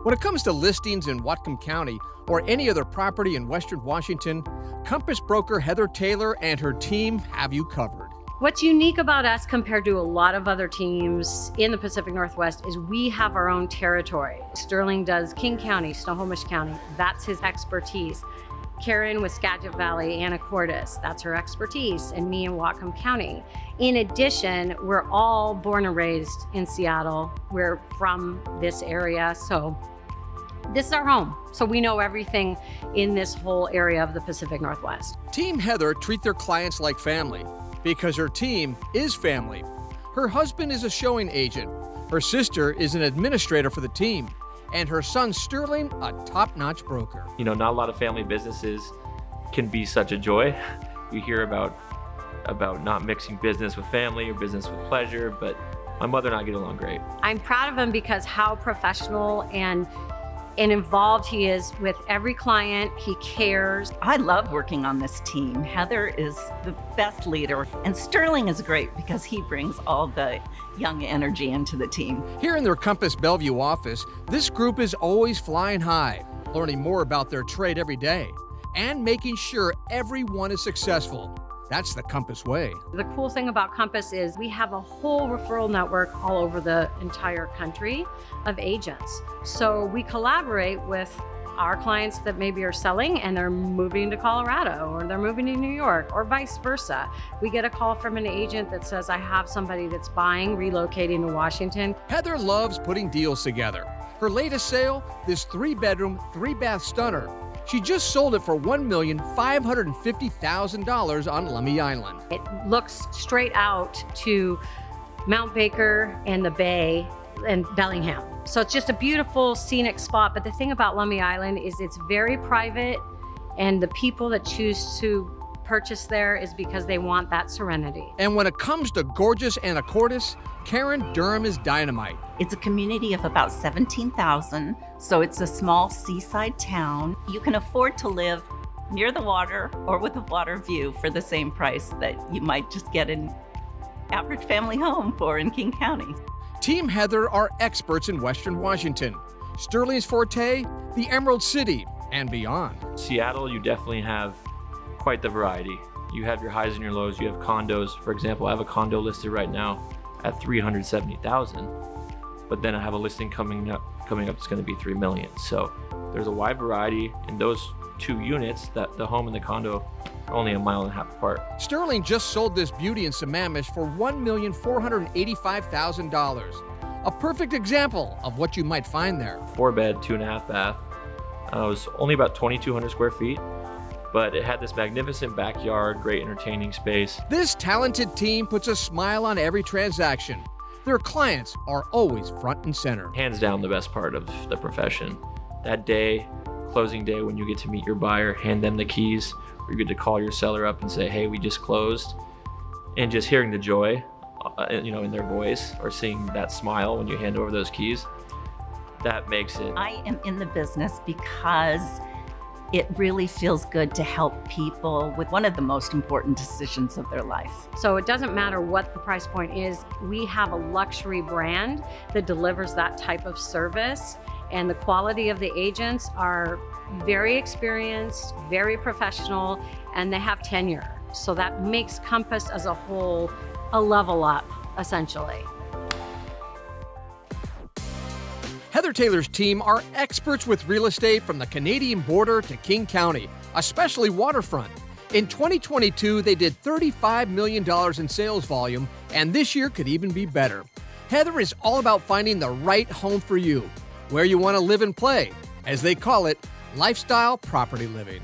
When it comes to listings in Whatcom County or any other property in Western Washington, Compass broker Heather Taylor and her team have you covered. What's unique about us compared to a lot of other teams in the Pacific Northwest is we have our own territory. Sterling does King County, Snohomish County. That's his expertise. Karen with Skagit Valley, Anacortes, that's her expertise, and me in Whatcom County. In addition, we're all born and raised in Seattle. We're from this area, so this is our home. So we know everything in this whole area of the Pacific Northwest. Team Heather treat their clients like family because her team is family. Her husband is a showing agent. Her sister is an administrator for the team. And her son Sterling, a top-notch broker. Not a lot of family businesses can be such a joy. We hear about not mixing business with family or business with pleasure, but my mother and I get along great. I'm proud of him because how professional and involved he is with every client. He cares. I love working on this team. Heather is the best leader, and Sterling is great because he brings all the young energy into the team. Here in their Compass Bellevue office, this group is always flying high, learning more about their trade every day, and making sure everyone is successful. That's the Compass way. The cool thing about Compass is we have a whole referral network all over the entire country of agents. So we collaborate with our clients that maybe are selling and they're moving to Colorado or they're moving to New York or vice versa. We get a call from an agent that says, I have somebody that's buying, relocating to Washington. Heather loves putting deals together. Her latest sale, this 3-bedroom, 3-bath stunner. She just sold it for $1,550,000 on Lummi Island. It looks straight out to Mount Baker and the Bay and Bellingham. So it's just a beautiful scenic spot. But the thing about Lummi Island is it's very private, and the people that choose to purchase there is because they want that serenity. And when it comes to gorgeous Anacortes, Karen Durham is dynamite. It's a community of about 17,000, so it's a small seaside town. You can afford to live near the water or with a water view for the same price that you might just get an average family home for in King County. Team Heather are experts in Western Washington. Sterling's forte, the Emerald City and beyond. Seattle, you definitely have quite the variety. You have your highs and your lows. You have condos. For example, I have a condo listed right now at $370,000, but then I have a listing coming up that's going to be $3 million. So there's a wide variety in those two units. That the home and the condo are only 1.5 miles apart. Sterling just sold this beauty in Sammamish for $1,485,000. A perfect example of what you might find there. 4-bed, 2.5 bath. It was only about 2,200 square feet, but it had this magnificent backyard, great entertaining space. This talented team puts a smile on every transaction. Their clients are always front and center. Hands down the best part of the profession. That day, closing day, when you get to meet your buyer, hand them the keys, or you get to call your seller up and say, hey, we just closed. And just hearing the joy, in their voice, or seeing that smile when you hand over those keys, that makes it. I am in the business because it really feels good to help people with one of the most important decisions of their life. So it doesn't matter what the price point is. We have a luxury brand that delivers that type of service, and the quality of the agents are very experienced, very professional, and they have tenure. So that makes Compass as a whole a level up, essentially. Heather Taylor's team are experts with real estate from the Canadian border to King County, especially waterfront. In 2022, they did $35 million in sales volume, and this year could even be better. Heather is all about finding the right home for you, where you want to live and play, as they call it, lifestyle property living.